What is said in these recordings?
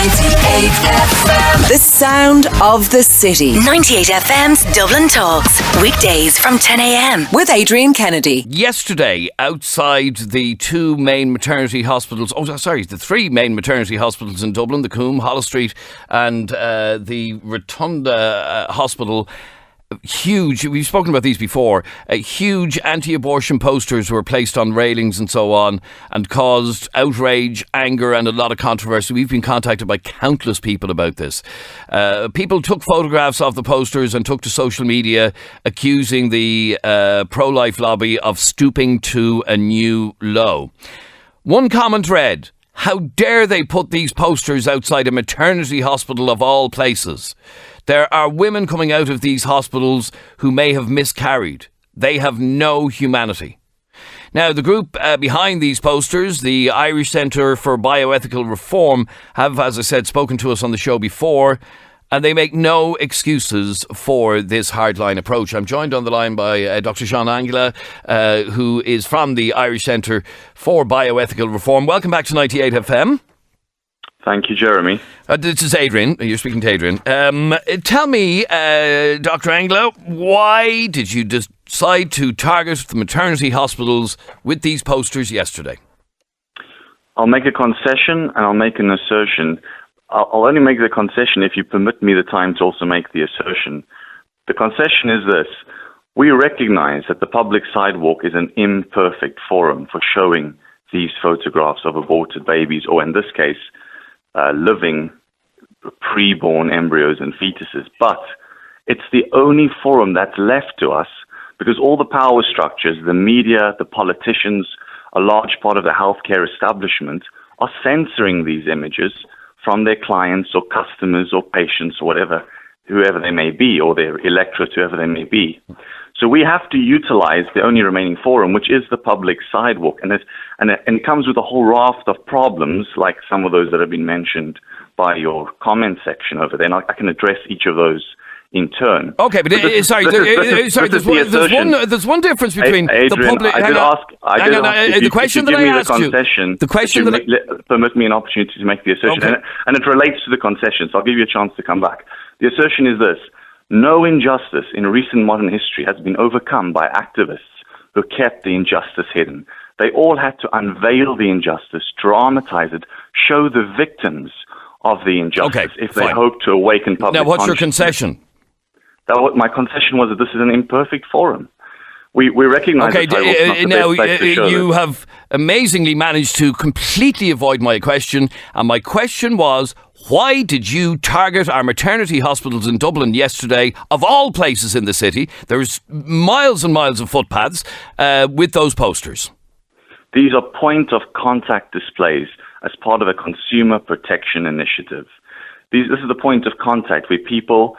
98 FM. The sound of the city. 98 FM's Dublin Talks. Weekdays from 10 a.m. With Adrian Kennedy. Yesterday, outside the the three main maternity hospitals in Dublin, the Coombe, Holles Street and the Rotunda Hospital, huge, we've spoken about these before, huge anti-abortion posters were placed on railings and so on and caused outrage, anger and a lot of controversy. We've been contacted by countless people about this. People took photographs of the posters and took to social media accusing the pro-life lobby of stooping to a new low. One comment read, "How dare they put these posters outside a maternity hospital of all places? There are women coming out of these hospitals who may have miscarried. They have no humanity." Now, the group behind these posters, the Irish Centre for Bioethical Reform, have, as I said, spoken to us on the show before, and they make no excuses for this hardline approach. I'm joined on the line by Dr. Sean Angela, who is from the Irish Centre for Bioethical Reform. Welcome back to 98 FM. Thank you, Jeremy. This is Adrian. You're speaking to Adrian. Tell me, Dr. Angela, why did you decide to target the maternity hospitals with these posters yesterday? I'll make a concession and I'll make an assertion. I'll only make the concession if you permit me the time to also make the assertion. The concession is this. We recognize that the public sidewalk is an imperfect forum for showing these photographs of aborted babies, or in this case, living preborn embryos and fetuses. But it's the only forum that's left to us because all the power structures, the media, the politicians, a large part of the healthcare establishment are censoring these images from their clients or customers or patients or whoever they may be, or their electorate, whoever they may be. So we have to utilize the only remaining forum, which is the public sidewalk. And it comes with a whole raft of problems, like some of those that have been mentioned by your comment section over there. And I can address each of those in turn. Okay, but there's one difference between Adrian, the public... The question that I asked you... Permit me an opportunity to make the assertion. Okay. And it relates to the concession, so I'll give you a chance to come back. The assertion is this. No injustice in recent modern history has been overcome by activists who kept the injustice hidden. They all had to unveil the injustice, dramatize it, show the victims of the injustice if they hope to awaken public Now, what's your consciousness. concession? My concession was that this is an imperfect forum. We recognize that now you have amazingly managed to completely avoid my question, and my question was, why did you target our maternity hospitals in Dublin yesterday, of all places in the city? There's miles and miles of footpaths with those posters. These are point of contact displays as part of a consumer protection initiative. This is the point of contact where people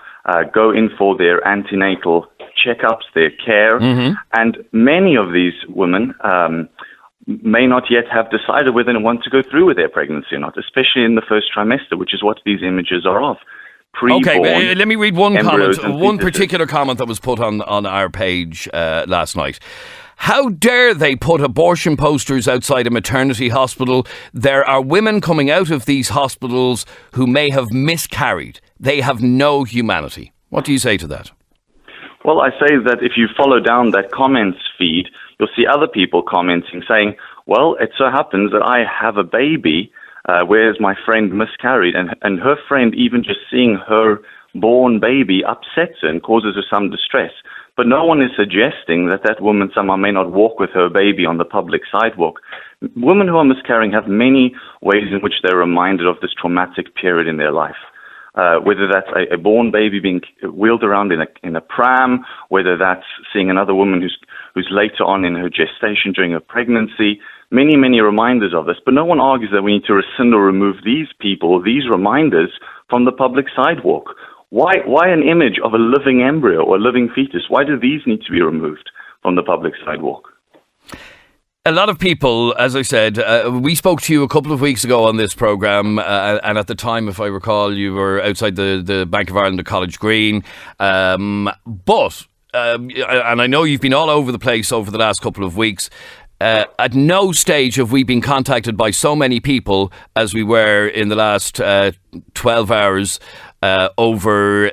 go in for their antenatal checkups, their care, and many of these women may not yet have decided whether they want to go through with their pregnancy or not, especially in the first trimester, which is what these images are of. Okay, let me read one comment, one particular comment that was put on our page last night. How dare they put abortion posters outside a maternity hospital? There are women coming out of these hospitals who may have miscarried. They have no humanity. What do you say to that? Well, I say that if you follow down that comments feed, you'll see other people commenting saying, well, it so happens that I have a baby, whereas my friend miscarried. And her friend, even just seeing her born baby, upsets her and causes her some distress. But no one is suggesting that woman somehow may not walk with her baby on the public sidewalk. Women who are miscarrying have many ways in which they're reminded of this traumatic period in their life. Whether that's a born baby being wheeled around in a pram, whether that's seeing another woman who's later on in her gestation during her pregnancy, many reminders of this. But no one argues that we need to rescind or remove these people, these reminders, from the public sidewalk. Why an image of a living embryo or a living fetus? Why do these need to be removed from the public sidewalk? A lot of people, as I said, we spoke to you a couple of weeks ago on this programme, and at the time, if I recall, you were outside the Bank of Ireland at College Green. And I know you've been all over the place over the last couple of weeks. at no stage have we been contacted by so many people as we were in the last 12 hours over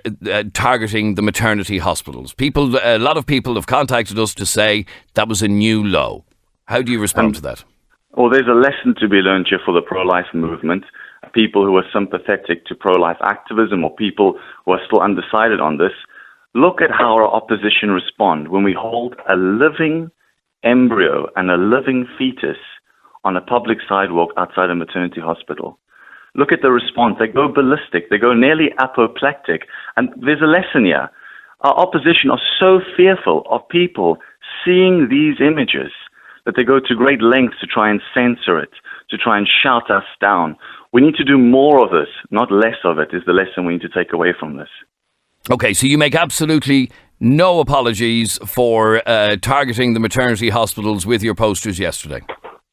targeting the maternity hospitals. A lot of people have contacted us to say that was a new low. How do you respond to that? Well, there's a lesson to be learned here for the pro-life movement. People who are sympathetic to pro-life activism or people who are still undecided on this, look at how our opposition respond when we hold a living embryo and a living fetus on a public sidewalk outside a maternity hospital. Look at the response. They go ballistic. They go nearly apoplectic. And there's a lesson here. Our opposition are so fearful of people seeing these images that they go to great lengths to try and censor it, to try and shout us down. We need to do more of this, not less of it, is the lesson we need to take away from this. Okay, so you make absolutely no apologies for targeting the maternity hospitals with your posters yesterday.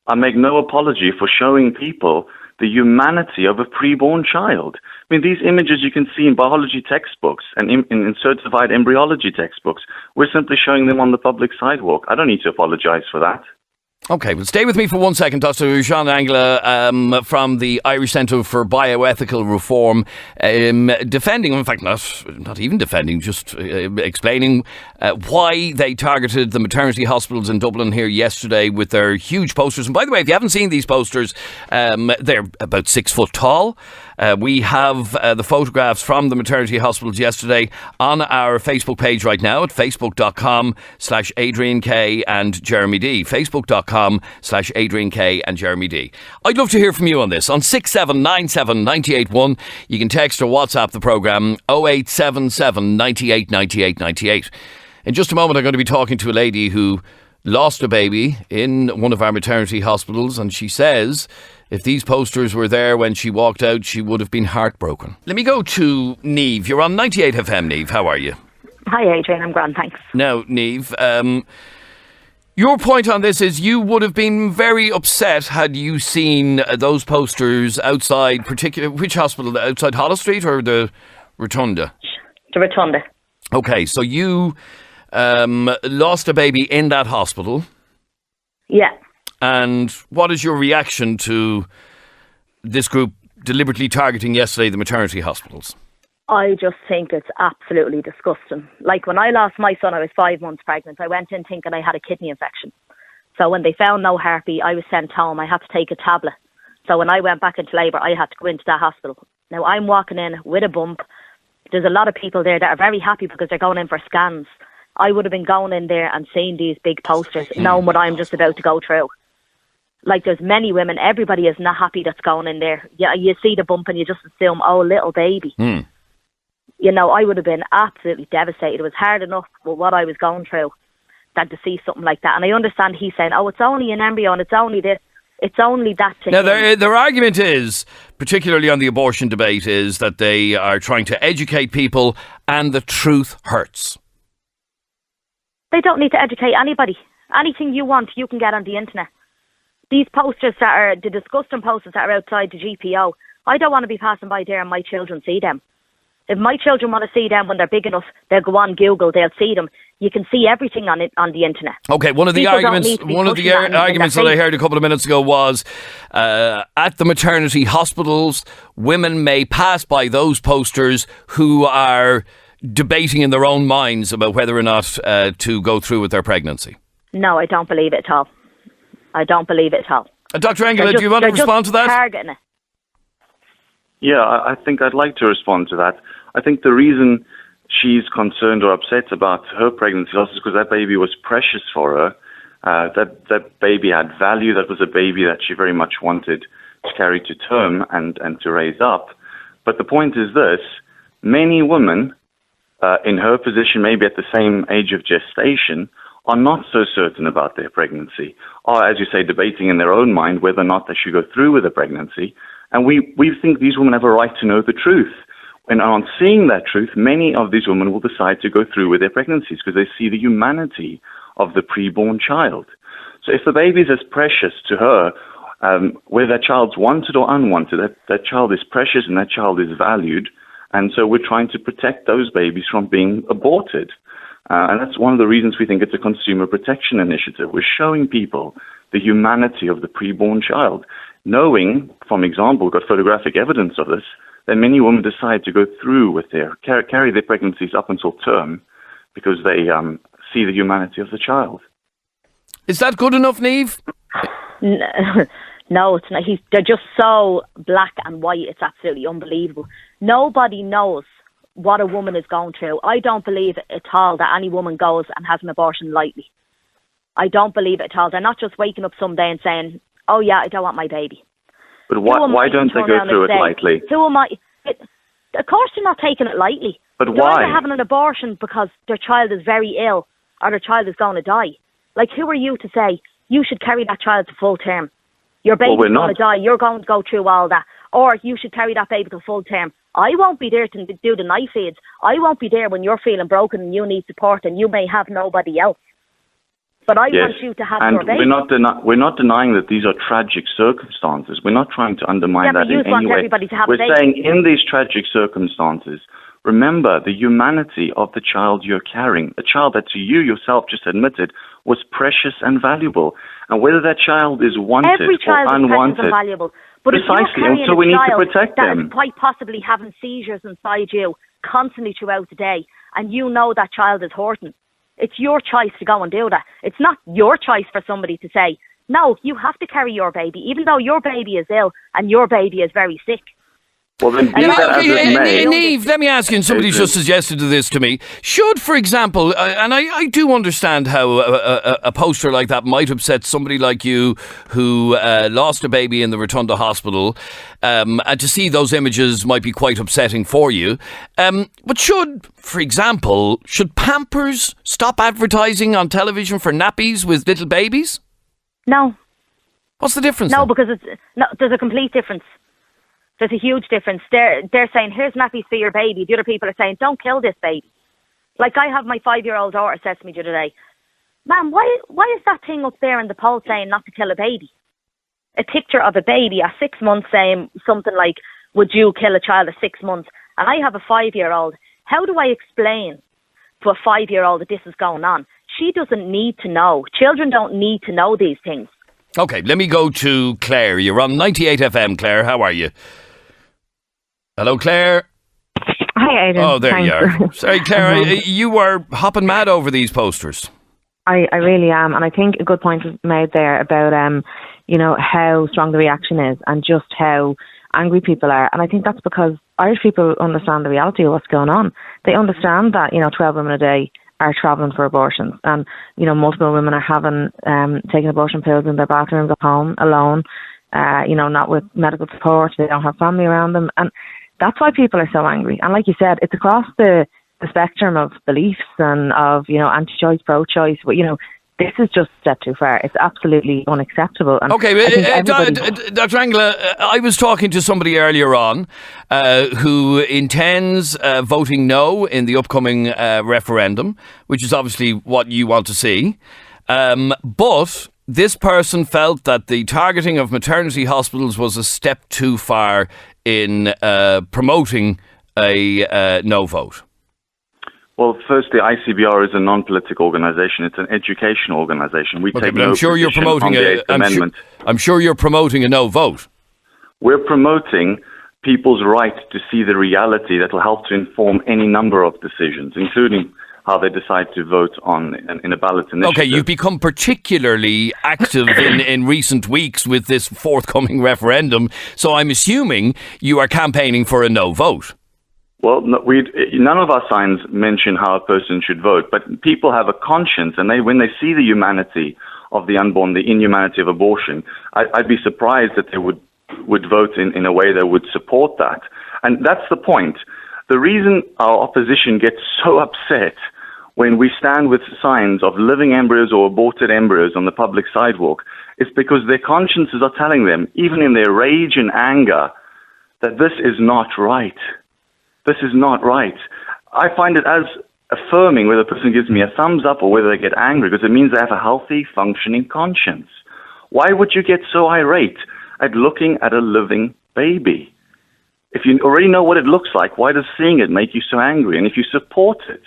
I make no apology for showing people the humanity of a preborn child. I mean, these images you can see in biology textbooks and in certified embryology textbooks. We're simply showing them on the public sidewalk. I don't need to apologize for that. Okay, well, stay with me for 1 second, Dr. Jean Wrangler from the Irish Centre for Bioethical Reform, defending, in fact, not even defending, just explaining why they targeted the maternity hospitals in Dublin here yesterday with their huge posters. And by the way, if you haven't seen these posters, they're about 6 foot tall. We have the photographs from the maternity hospitals yesterday on our Facebook page right now at facebook.com/Adrian K and Jeremy D. Facebook.com/Adrian K and Jeremy D. I'd love to hear from you on this. On 6797 981, you can text or WhatsApp the programme 0877 98 98 98. In just a moment, I'm going to be talking to a lady who lost a baby in one of our maternity hospitals, and she says if these posters were there when she walked out, she would have been heartbroken. Let me go to Niamh. You're on 98 FM, Niamh. How are you? Hi, Adrian. I'm grand, thanks. Now, Niamh, your point on this is you would have been very upset had you seen those posters outside, which hospital? Outside Holles Street or the Rotunda? The Rotunda. Okay, so you lost a baby in that hospital. Yeah. And what is your reaction to this group deliberately targeting yesterday the maternity hospitals? I just think it's absolutely disgusting. Like when I lost my son, I was 5 months pregnant. I went in thinking I had a kidney infection. So when they found no heartbeat, I was sent home. I had to take a tablet. So when I went back into labour, I had to go into that hospital. Now I'm walking in with a bump. There's a lot of people there that are very happy because they're going in for scans. I would have been going in there and seeing these big posters, knowing what I'm just about to go through. Like there's many women, everybody is not happy that's going in there. Yeah, you see the bump and you just assume, oh, little baby. You know, I would have been absolutely devastated. It was hard enough with what I was going through than to see something like that. And I understand he's saying, oh, it's only an embryo and it's only this. It's only that to Now, him. their argument is, particularly on the abortion debate, is that they are trying to educate people and the truth hurts. They don't need to educate anybody. Anything you want, you can get on the internet. These posters that are, the disgusting posters that are outside the GPO, I don't want to be passing by there and my children see them. If my children want to see them when they're big enough, they'll go on Google, they'll see them. You can see everything on it on the internet. Okay, one of the arguments that I heard a couple of minutes ago was at the maternity hospitals, women may pass by those posters who are debating in their own minds about whether or not to go through with their pregnancy. No, I don't believe it at all. I don't believe it at all. Dr. Wrangler, do you want to respond to that? Targeting it. Yeah, I think I'd like to respond to that. I think the reason she's concerned or upset about her pregnancy loss is because that baby was precious for her. That baby had value. That was a baby that she very much wanted to carry to term and to raise up. But the point is this: many women in her position, maybe at the same age of gestation, are not so certain about their pregnancy, are, as you say, debating in their own mind whether or not they should go through with the pregnancy. And we think these women have a right to know the truth. And on seeing that truth, many of these women will decide to go through with their pregnancies because they see the humanity of the preborn child. So if the baby is as precious to her, whether that child's wanted or unwanted, that child is precious and that child is valued. And so we're trying to protect those babies from being aborted. And that's one of the reasons we think it's a consumer protection initiative. We're showing people the humanity of the preborn child, knowing, from example, we've got photographic evidence of this, that many women decide to go through with carry their pregnancies up until term because they see the humanity of the child. Is that good enough, Niamh? No, it's not. They're just so black and white. It's absolutely unbelievable. Nobody knows what a woman is going through. I don't believe at all that any woman goes and has an abortion lightly. I don't believe it at all. They're not just waking up someday and saying, "Oh yeah, I don't want my baby." But why don't they go through it lightly? Who am I? Of course they're not taking it lightly. But they're why? either having an abortion because their child is very ill or their child is going to die. Like, who are you to say you should carry that child to full term? Your baby's going to die. You're going to go through all that. Or you should carry that baby to full term. I won't be there to do the knife feeds. I won't be there when you're feeling broken and you need support and you may have nobody else. But I want you to have your baby. We're not denying that these are tragic circumstances. We're not trying to undermine that in any way. Everybody to have We're saying in these tragic circumstances, remember the humanity of the child you're carrying. A child that to you yourself just admitted was precious and valuable. And whether that child is wanted Every child or is unwanted. precious and valuable. But precisely, if you're carrying so we need to child protect that them. is quite possibly having seizures inside you constantly throughout the day, and you know that child is hurting, it's your choice to go and do that. It's not your choice for somebody to say, no, you have to carry your baby, even though your baby is ill and your baby is very sick. Well, then be that as it may. Niamh, let me ask you, and somebody just suggested this to me. Should, for example, and I do understand how a poster like that might upset somebody like you who lost a baby in the Rotunda Hospital, and to see those images might be quite upsetting for you. But should, for example, should Pampers stop advertising on television for nappies with little babies? No. What's the difference? No, then? because there's a complete difference. There's a huge difference. They're saying, here's nappies for your baby. The other people are saying, don't kill this baby. Like, I have my 5-year-old daughter says to me the other day, Ma'am, why is that thing up there in the poll saying not to kill a baby? A picture of a baby at 6 months saying something like, would you kill a child at 6 months? And I have a 5-year-old. How do I explain to a 5-year-old that this is going on? She doesn't need to know. Children don't need to know these things. Okay, let me go to Claire. You're on 98 FM, Claire. How are you? Hello, Claire. Hi, Aidan. Oh, there Thanks. you are. Sorry, Claire, you were hopping mad over these posters. I really am, and I think a good point was made there about how strong the reaction is and just how angry people are. And I think that's because Irish people understand the reality of what's going on. They understand that 12 women a day are travelling for abortions, and multiple women are having taking abortion pills in their bathrooms at home alone. Not with medical support. They don't have family around them, and that's why people are so angry. And like you said, it's across the spectrum of beliefs and of, anti-choice, pro-choice. But, this is just a step too far. It's absolutely unacceptable. And okay, Dr. Wrangler, I was talking to somebody earlier on who intends voting no in the upcoming referendum, which is obviously what you want to see. But this person felt that the targeting of maternity hospitals was a step too far in promoting a no vote. Well, firstly, ICBR is a non-political organisation. It's an educational organisation. We take no sure you're promoting on the Eighth Amendment. I'm sure you're promoting a no vote. We're promoting people's right to see the reality that will help to inform any number of decisions, including how they decide to vote in a ballot initiative. Okay, you've become particularly active in recent weeks with this forthcoming referendum, so I'm assuming you are campaigning for a no vote. Well, none of our signs mention how a person should vote, but people have a conscience, and when they see the humanity of the unborn, the inhumanity of abortion, I'd be surprised that they would vote in a way that would support that. And that's the point. The reason our opposition gets so upset when we stand with signs of living embryos or aborted embryos on the public sidewalk is because their consciences are telling them, even in their rage and anger, that this is not right. This is not right. I find it as affirming whether a person gives me a thumbs up or whether they get angry, because it means they have a healthy, functioning conscience. Why would you get so irate at looking at a living baby? If you already know what it looks like, why does seeing it make you so angry? And if you support it,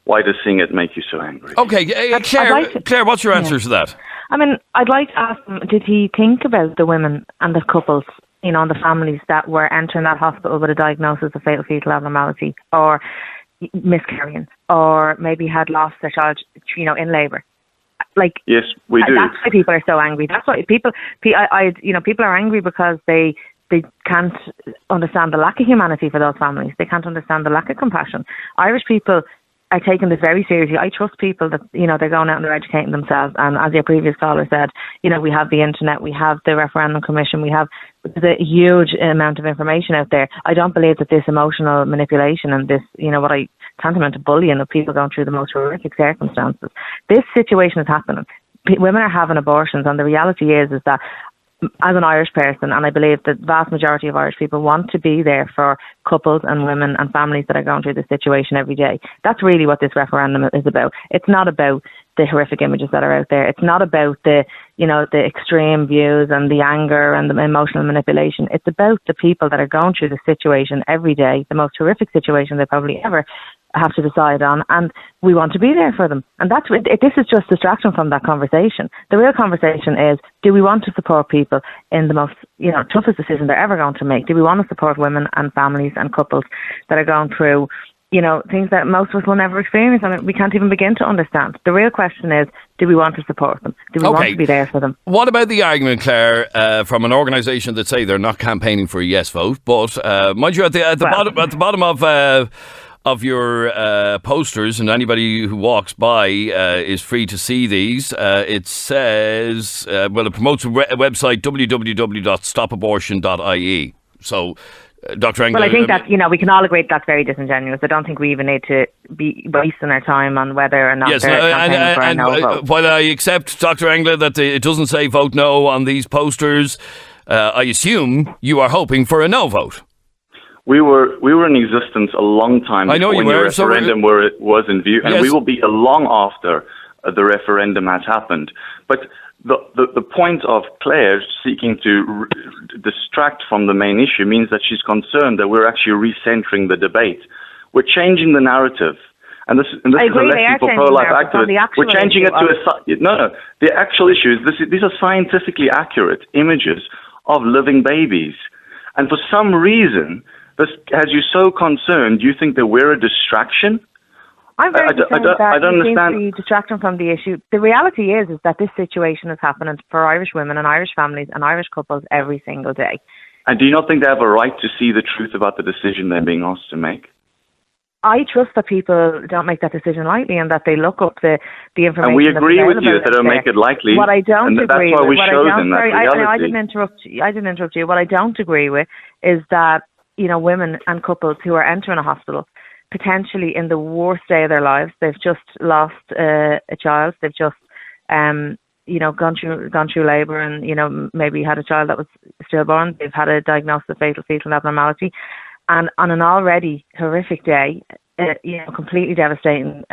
why does seeing it make you so angry? Okay, Claire, what's your answer to that? I mean, I'd like to ask him, did he think about the women and the couples, and the families that were entering that hospital with a diagnosis of fatal fetal abnormality or miscarrying, or maybe had lost their child, in labour? Yes, we do. That's why people are so angry. That's why people are angry because they can't understand the lack of humanity for those families. They can't understand the lack of compassion. Irish people are taking this very seriously. I trust people that, they're going out and they're educating themselves. And as your previous caller said, we have the internet, we have the referendum commission, we have the huge amount of information out there. I don't believe that this emotional manipulation and this, what I tantamount to bullying of people going through the most horrific circumstances. This situation is happening. Women are having abortions, and the reality is that as an Irish person, and I believe the vast majority of Irish people want to be there for couples and women and families that are going through this situation every day. That's really what this referendum is about. It's not about the horrific images that are out there. It's not about the extreme views and the anger and the emotional manipulation. It's about the people that are going through the situation every day, the most horrific situation they probably ever have to decide on, and we want to be there for them. And this is just distraction from that conversation. The real conversation is, do we want to support people in the most toughest decision they're ever going to make? Do we want to support women and families and couples that are going through things that most of us will never experience and we can't even begin to understand? The real question is, do we want to support them? Do we want to be there for them? What about the argument, Claire, from an organisation that say they're not campaigning for a yes vote, but mind you, at the bottom of your posters, and anybody who walks by is free to see these. It says, it promotes a website, www.stopabortion.ie. So, Dr. Wrangler... Well, I think that, we can all agree that's very disingenuous. I don't think we even need to be wasting our time on whether or not they're campaigning for a no vote. While I accept, Dr. Wrangler, that it doesn't say vote no on these posters, I assume you are hoping for a no vote. We were in existence a long time before the referendum was in view, and we will be long after the referendum has happened. But the point of Claire seeking to distract from the main issue means that she's concerned that we're actually recentering the debate. We're changing the narrative. And this is a lesson for pro-life activists. We're changing it to the actual issue is these are scientifically accurate images of living babies. And for some reason, this has you so concerned, you think that we're a distraction? I'm very concerned that I don't understand. Seems to be distracting from the issue. The reality is that this situation is happening for Irish women and Irish families and Irish couples every single day. And do you not think they have a right to see the truth about the decision they're being asked to make? I trust that people don't make that decision lightly and that they look up the information. And we agree with you that they don't make it lightly. What I don't agree with, I didn't interrupt you. What I don't agree with is that women and couples who are entering a hospital, potentially in the worst day of their lives, they've just lost a child, they've just gone through labour and maybe had a child that was stillborn, they've had a diagnosis of fatal fetal abnormality, and on an already horrific day, completely devastating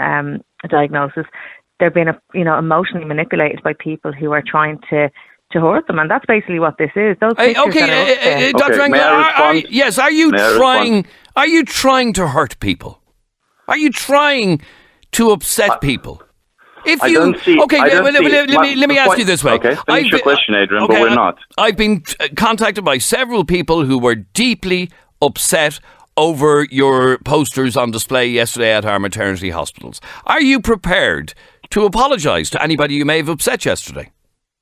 diagnosis, they're being emotionally manipulated by people who are trying to hurt them, and that's basically what this is. Those pictures Dr. Wrangler, are you trying to hurt people? Are you trying to upset people? Let me ask you this way. Okay, finish your question, Adrian, but we're not. I've been contacted by several people who were deeply upset over your posters on display yesterday at our maternity hospitals. Are you prepared to apologise to anybody you may have upset yesterday?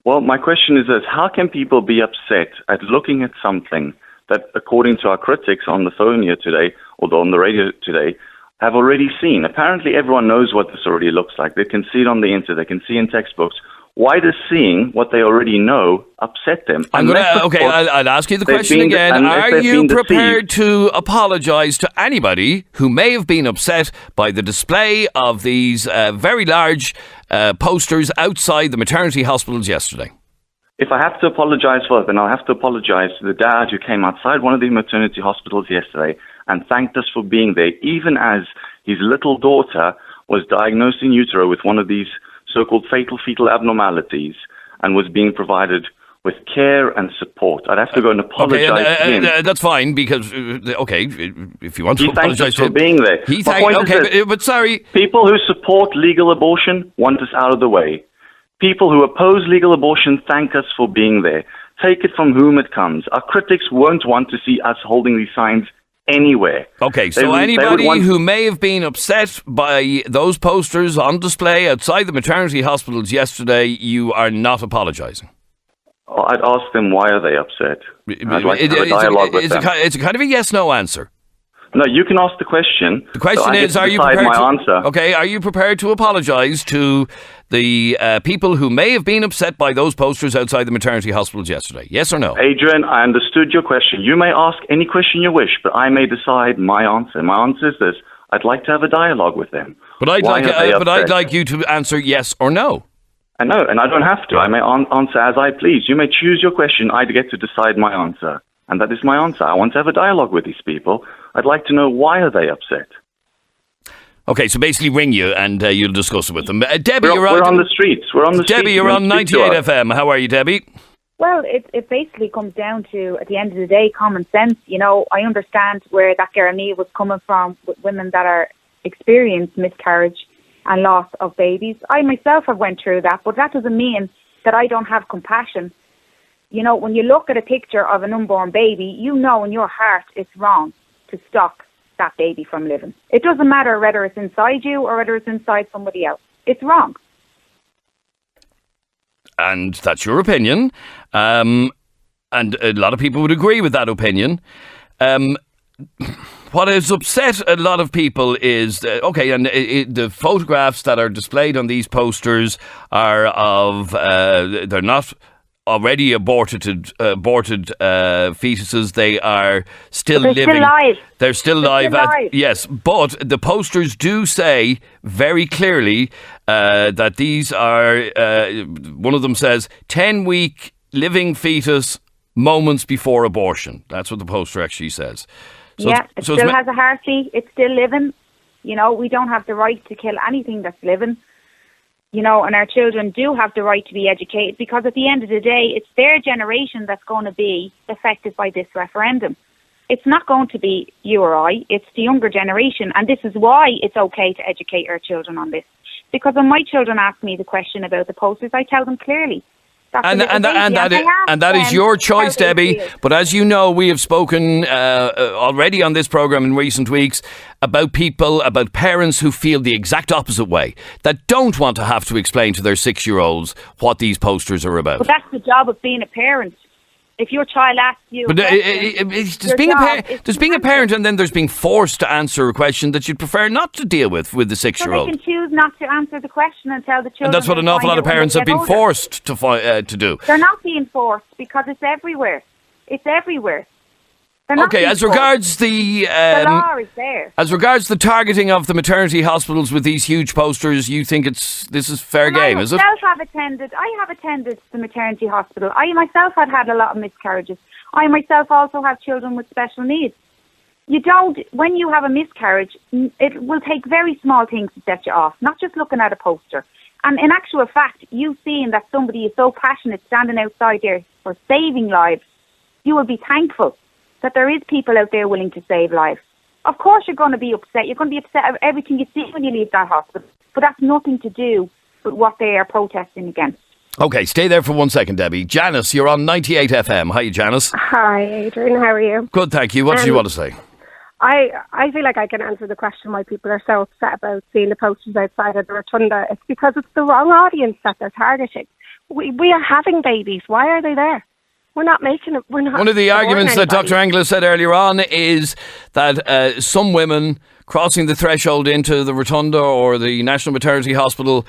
Well, my question is this: how can people be upset at looking at something that, according to our critics on the phone here today, or on the radio today, have already seen? Apparently everyone knows what this already looks like. They can see it on the internet, they can see in textbooks. Why does seeing what they already know upset them? I'll ask you the question again. Are you prepared to apologise to anybody who may have been upset by the display of these very large posters outside the maternity hospitals yesterday? If I have to apologise for it, then I'll have to apologise to the dad who came outside one of the maternity hospitals yesterday and thanked us for being there, even as his little daughter was diagnosed in utero with one of these so-called fatal fetal abnormalities and was being provided with care and support. I'd have to go and apologize to him. That's fine, because, if you want to apologize to him. For being there. But sorry. People who support legal abortion want us out of the way. People who oppose legal abortion thank us for being there. Take it from whom it comes. Our critics won't want to see us holding these signs anywhere. Okay, so anybody who may have been upset by those posters on display outside the maternity hospitals yesterday, you are not apologising? I'd ask them, why are they upset? I'd like to have a dialogue with them. It's a kind of a yes-no answer. No, you can ask the question. The question is, are you prepared to apologise to the people who may have been upset by those posters outside the maternity hospitals yesterday? Yes or no? Adrian, I understood your question. You may ask any question you wish, but I may decide my answer. My answer is this. I'd like to have a dialogue with them. But I'd like you to answer yes or no. I know, and I don't have to. I may answer as I please. You may choose your question. I get to decide my answer. And that is my answer. I want to have a dialogue with these people. I'd like to know, why are they upset? Okay, so basically ring you and you'll discuss it with them. Debbie, we're on the streets. Debbie, you're on 98 FM. How are you, Debbie? Well, it basically comes down to, at the end of the day, common sense. You know, I understand where that girl Niamh was coming from with women that are experienced miscarriage and loss of babies. I myself have went through that, but that doesn't mean that I don't have compassion. You know, when you look at a picture of an unborn baby, you know in your heart it's wrong to stop that baby from living. It doesn't matter whether it's inside you or whether it's inside somebody else. It's wrong. And that's your opinion. And a lot of people would agree with that opinion. What has upset a lot of people is, the photographs that are displayed on these posters are of, they're not already aborted fetuses. They are still living. Still live. They're still live. Yes, but the posters do say very clearly that these are, one of them says, 10-week living fetus moments before abortion. That's what the poster actually says. So it still has a heartbeat. It's still living. You know, we don't have the right to kill anything that's living. You know, and our children do have the right to be educated, because at the end of the day, it's their generation that's going to be affected by this referendum. It's not going to be you or I, it's the younger generation. And this is why it's okay to educate our children on this. Because when my children ask me the question about the posters, I tell them clearly. And that is your choice, Debbie. But as you know, we have spoken already on this programme in recent weeks about parents who feel the exact opposite way, that don't want to have to explain to their 6-year-olds what these posters are about. But that's the job of being a parent. If your child asks you, but there's being a parent, and then there's being forced to answer a question that you'd prefer not to deal with the 6-year-old. So they can choose not to answer the question and tell the children. And that's what an awful lot of parents have been forced to do. They're not being forced, because it's everywhere. It's everywhere. Okay, as regards the law is there. As regards the targeting of the maternity hospitals with these huge posters, you think this is fair game, is it? I have attended the maternity hospital. I myself had a lot of miscarriages. I myself also have children with special needs. When you have a miscarriage, it will take very small things to set you off, not just looking at a poster. And in actual fact, you seeing that somebody is so passionate standing outside there for saving lives, you will be thankful that there is people out there willing to save lives. Of course you're going to be upset. You're going to be upset at everything you see when you leave that hospital. But that's nothing to do with what they are protesting against. Okay, stay there for 1 second, Debbie. Janice, you're on 98 FM. Hi, Janice. Hi, Adrian. How are you? Good, thank you. What do you want to say? I feel like I can answer the question why people are so upset about seeing the posters outside of the rotunda. It's because it's the wrong audience that they're targeting. We are having babies. Why are they there? We're not making it. One of the arguments that Dr. Wrangler said earlier on is that some women crossing the threshold into the rotunda or the National Maternity Hospital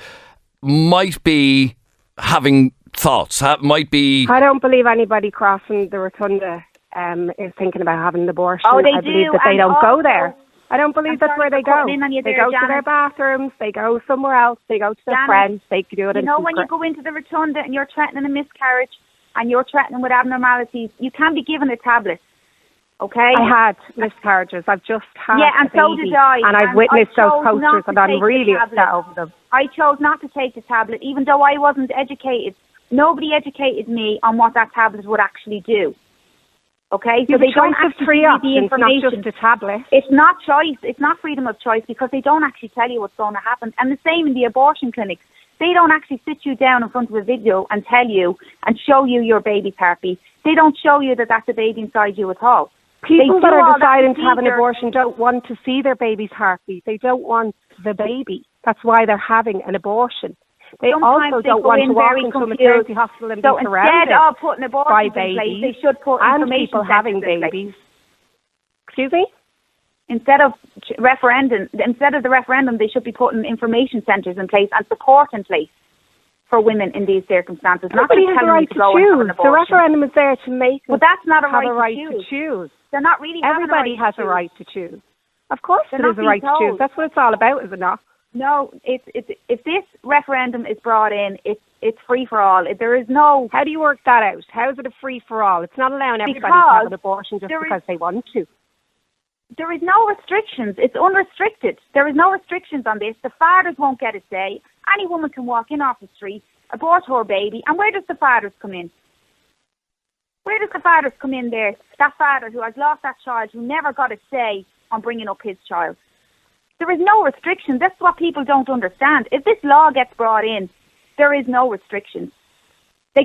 might be having thoughts, might be... I don't believe anybody crossing the rotunda is thinking about having an abortion. Oh, they I believe that they don't go there. I don't believe that's where they go. They go to their bathrooms, they go somewhere else, they go to their friends, they do it in when you go into the rotunda and you're threatening a miscarriage, and you're threatening with abnormalities, you can be given a tablet, okay? I had miscarriages. I've just had and so did I. And I've witnessed those posters and I'm really upset over them. I chose not to take the tablet, even though I wasn't educated Nobody educated me on what that tablet would actually do. Okay, so they don't have three options, not just a tablet. It's not choice. It's not freedom of choice because they don't actually tell you what's going to happen. And the same in the abortion clinics. They don't actually sit you down in front of a video and tell you and show you your baby's heartbeat. They don't show you that that's a baby inside you at all. People that are deciding to have an abortion don't want to see their baby's heartbeat. They don't want the baby. That's why they're having an abortion. They also don't want to walk into a maternity hospital and be surrounded instead of putting abortions by in place, babies they should put and information people having centres in place. babies. Excuse me? Instead of the referendum, they should be putting information centres in place and support in place for women in these circumstances. Nobody has a right to choose. The referendum is there to make us but that's not a have right, to choose. They're not really Everybody has a right to choose. Of course there is a right to choose. That's what it's all about, is it not? No, if this referendum is brought in, it's free for all. There is no... How do you work that out? How is it a free for all? It's not allowing everybody to have an abortion just because they want to. There is no restrictions. It's unrestricted. There is no restrictions on this. The fathers won't get a say. Any woman can walk in off the street, abort her baby, and where does the fathers come in? Where does the fathers come in there? That father who has lost that child, who never got a say on bringing up his child. There is no restriction. That's what people don't understand. If this law gets brought in, there is no restrictions.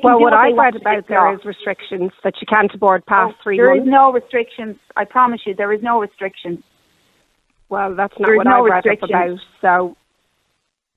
Well, what I read about there is restrictions that you can't abort past 3 months. There is no restrictions. I promise you, there is no restrictions. Well, that's not what I read up about. So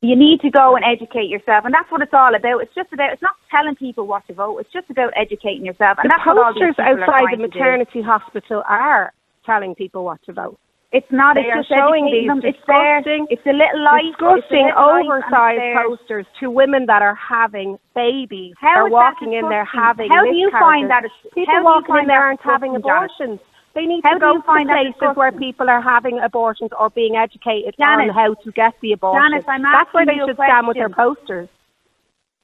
you need to go and educate yourself, and that's what it's all about. It's not telling people what to vote. It's just about educating yourself. And the that's what all these posters people outside the maternity hospital are telling people what to vote. It's not. They are showing these disgusting, it's a little light, disgusting, oversized posters to women that are having babies. They're walking in there having How do you find that? People walking in there aren't having abortions. They need to go to places where people are having abortions or being educated on how to get the abortion. That's where they should stand with their posters.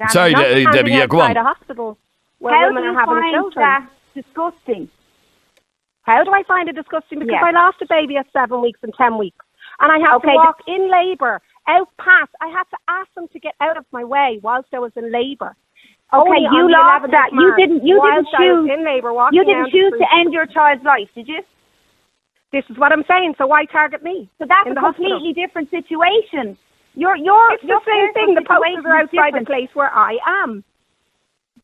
Sorry, Debbie, yeah, go on. A hospital where women are having children. How do you find that disgusting? How do I find it disgusting? Because I lost a baby at 7 weeks and 10 weeks. And I had to walk in labour, out past. I had to ask them to get out of my way whilst I was in labour. Okay, you lost that. You didn't choose. In labour, you didn't choose to end your child's life, did you? This is what I'm saying. So why target me? So that's a completely different situation. It's the same thing. The posters are outside the place where I am.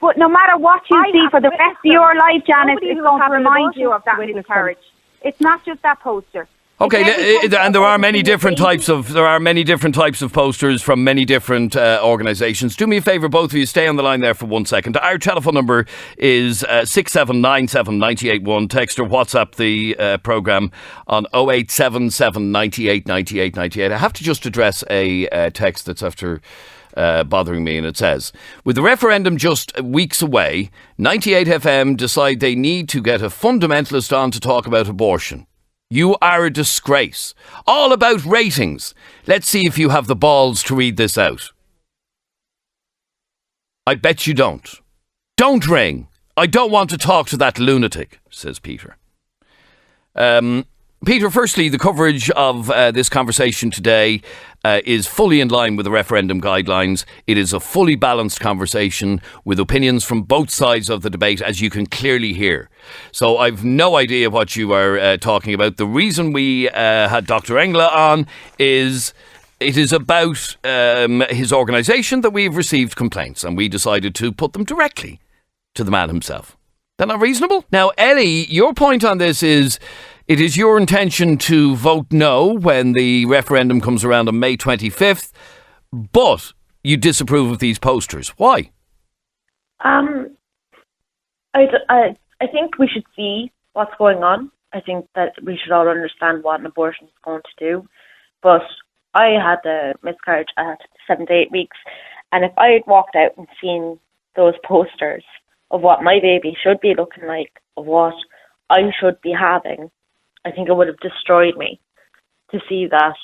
But no matter what you see for the rest of your life, Janice, it's going to remind you of that miscarriage. It's not just that poster. Okay, and there are many different types of posters from many different organisations. Do me a favour, both of you, stay on the line there for 1 second. Our telephone number is 6797 981. Text or WhatsApp the programme on 0877 98 98 98. I have to just address a text that's after bothering me, and it says, with the referendum just weeks away, 98 FM decide they need to get a fundamentalist on to talk about abortion. You are a disgrace. All about ratings. Let's see if you have the balls to read this out. I bet you don't. Don't ring. I don't want to talk to that lunatic, says Peter. Peter, firstly, the coverage of this conversation today is fully in line with the referendum guidelines. It is a fully balanced conversation with opinions from both sides of the debate, as you can clearly hear. So I've no idea what you are talking about. The reason we had Dr. Wrangler on is it is about his organisation that we've received complaints, and we decided to put them directly to the man himself. That not reasonable? Now, Ellie, your point on this is, it is your intention to vote no when the referendum comes around on May 25th, but you disapprove of these posters. Why? I think we should see what's going on. I think that we should all understand what an abortion is going to do. But I had a miscarriage at 7 to 8 weeks, and if I had walked out and seen those posters of what my baby should be looking like, of what I should be having, I think it would have destroyed me to see that,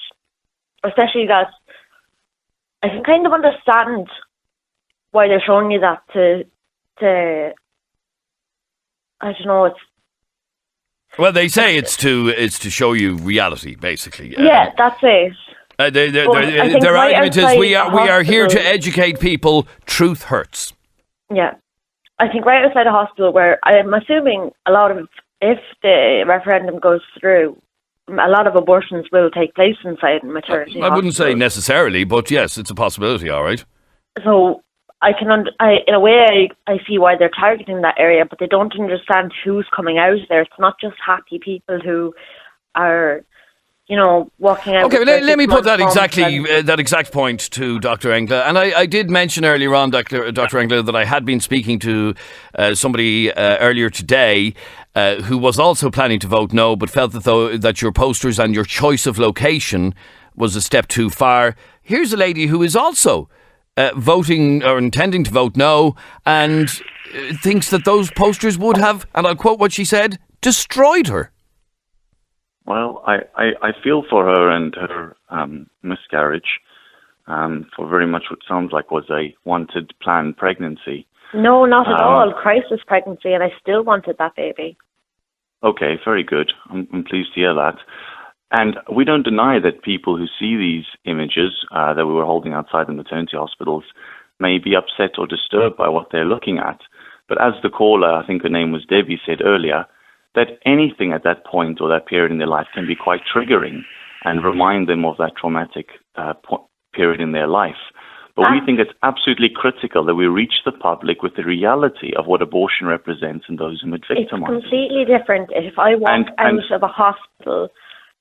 especially that I can kind of understand why they're showing you that to I don't know, it's... Well, they say it's to show you reality, basically. Yeah, that's it. Their argument is we are here to educate people. Truth hurts. Yeah. I think right outside a hospital where I'm assuming if the referendum goes through, a lot of abortions will take place inside maternity I wouldn't say hospitals. necessarily, but yes, it's a possibility, all right. So I can, in a way, I see why they're targeting that area, but they don't understand who's coming out there. It's not just happy people who are, walking out. Okay, with let me put their that 6 months that exact point to Dr. Engler. And I did mention earlier on, Dr. Engler, that I had been speaking to somebody earlier today who was also planning to vote no, but felt that your posters and your choice of location was a step too far. Here's a lady who is also voting or intending to vote no and thinks that those posters would have, and I'll quote what she said, destroyed her. Well, I feel for her and her miscarriage for very much what sounds like was a wanted planned pregnancy. No, not at all. Crisis pregnancy, and I still wanted that baby. Okay, very good. I'm pleased to hear that. And we don't deny that people who see these images that we were holding outside the maternity hospitals may be upset or disturbed by what they're looking at. But as the caller, I think her name was Debbie, said earlier, that anything at that point or that period in their life can be quite triggering and remind them of that traumatic period in their life. But we think it's absolutely critical that we reach the public with the reality of what abortion represents and those who would victimize. It's completely different if I walk out of a hospital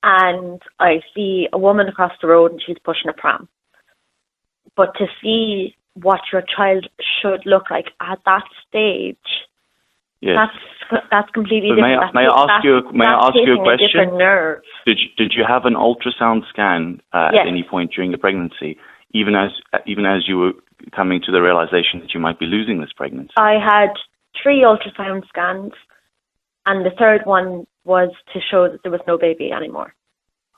and I see a woman across the road and she's pushing a pram. But to see what your child should look like at that stage, yes. That's completely but different. May I ask you a question? Different nerve. Did you have an ultrasound scan Yes. at any point during the pregnancy, even as you were coming to the realization that you might be losing this pregnancy? I had 3 ultrasound scans, and the third one was to show that there was no baby anymore.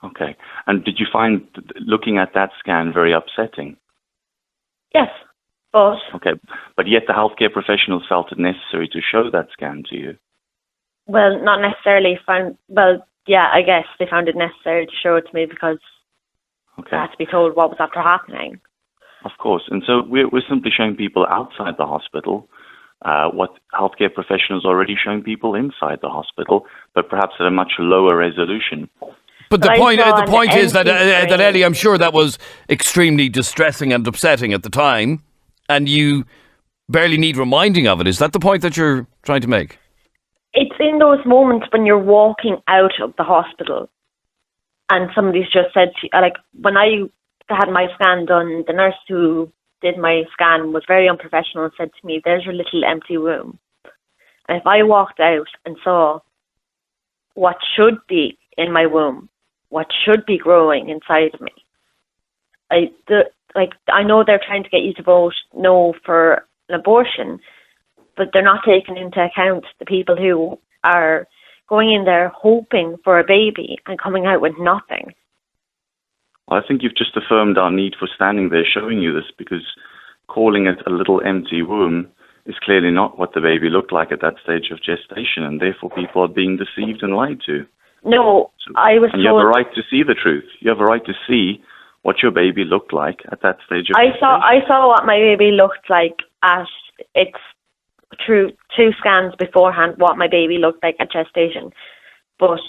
Okay. And did you find looking at that scan very upsetting? Yes, but... Okay. But yet the healthcare professionals felt it necessary to show that scan to you. Well, not necessarily I guess they found it necessary to show it to me because I had to be told what was after happening. Of course. And so we're simply showing people outside the hospital what healthcare professionals are already showing people inside the hospital, but perhaps at a much lower resolution. But the point is that Ellie, I'm sure that was extremely distressing and upsetting at the time, and you barely need reminding of it. Is that the point that you're trying to make? It's in those moments when you're walking out of the hospital and somebody's just said to you, like when I had my scan done, the nurse who did my scan was very unprofessional and said to me, "There's your little empty room." And if I walked out and saw what should be in my womb, what should be growing inside of me, I know they're trying to get you to vote no for an abortion, but they're not taking into account the people who are going in there hoping for a baby and coming out with nothing. Well, I think you've just affirmed our need for standing there showing you this, because calling it a little empty womb is clearly not what the baby looked like at that stage of gestation, and therefore people are being deceived and lied to. No, And you have a right to see the truth. You have a right to see what your baby looked like at that stage of gestation. I saw what my baby looked like at its through 2 scans beforehand, what my baby looked like at gestation. But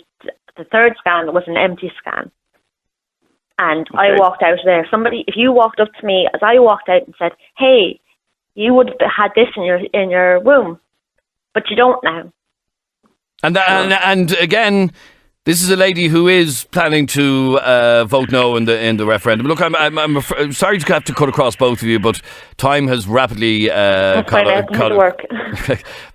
the third scan was an empty scan. And I walked out there. If you walked up to me as I walked out and said, "Hey, you would have had this in your womb, but you don't now." And again, this is a lady who is planning to vote no in the referendum. Look, I'm sorry to have to cut across both of you, but time has rapidly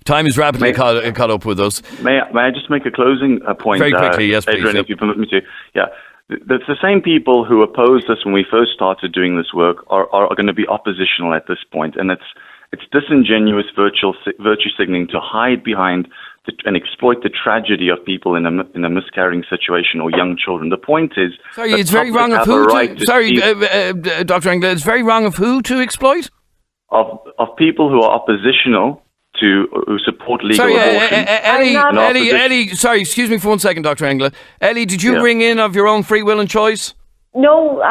time is rapidly caught up with us. May I just make a closing point? Very quickly, yes, please. Adrian, if you permit me to. Yeah. The same people who opposed us when we first started doing this work are going to be oppositional at this point, and it's disingenuous virtue signaling to hide behind and exploit the tragedy of people in a miscarrying situation or young children. The point is, sorry, it's very wrong of who. Dr. Engler, it's very wrong of who to exploit? Of people who are oppositional who support legal abortion. Ellie, sorry, excuse me for 1 second, Dr. Engler. Ellie, did you ring in of your own free will and choice? No,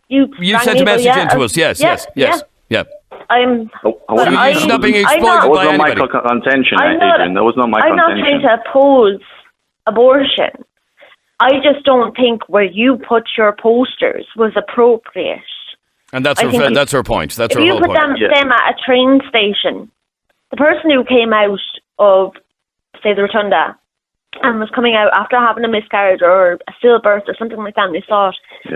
you sent a message in to us. Yes. She's not being exploited That was by not my anybody. contention, Adrian. That was not my I'm not contention. trying to oppose abortion. I just don't think where you put your posters was appropriate. And that's her point. That's if her you whole put point. them at a train station, the person who came out of, say, the rotunda and was coming out after having a miscarriage or a stillbirth or something like that, and they saw it,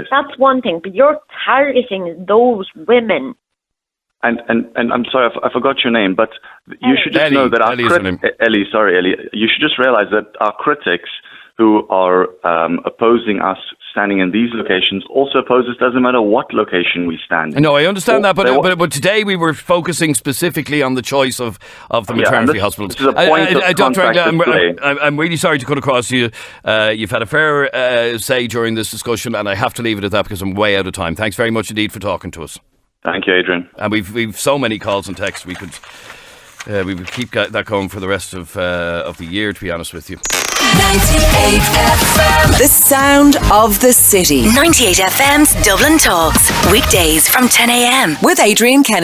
that's one thing. But you're targeting those women. And I'm sorry, I forgot your name, but you should just know that our Ellie, you should just realize that our critics who are opposing us standing in these locations also oppose us, doesn't matter what location we stand in. No, I understand that, but today we were focusing specifically on the choice of the maternity hospitals. This is a point of Dr. Wrangler, I'm really sorry to cut across you. You've had a fair say during this discussion, and I have to leave it at that because I'm way out of time. Thanks very much indeed for talking to us. Thank you, Adrian. And we've so many calls and texts. We would keep that going for the rest of the year, to be honest with you. 98 FM. The sound of the city. 98 FM's Dublin Talks. Weekdays from 10 a.m. With Adrian Kennedy.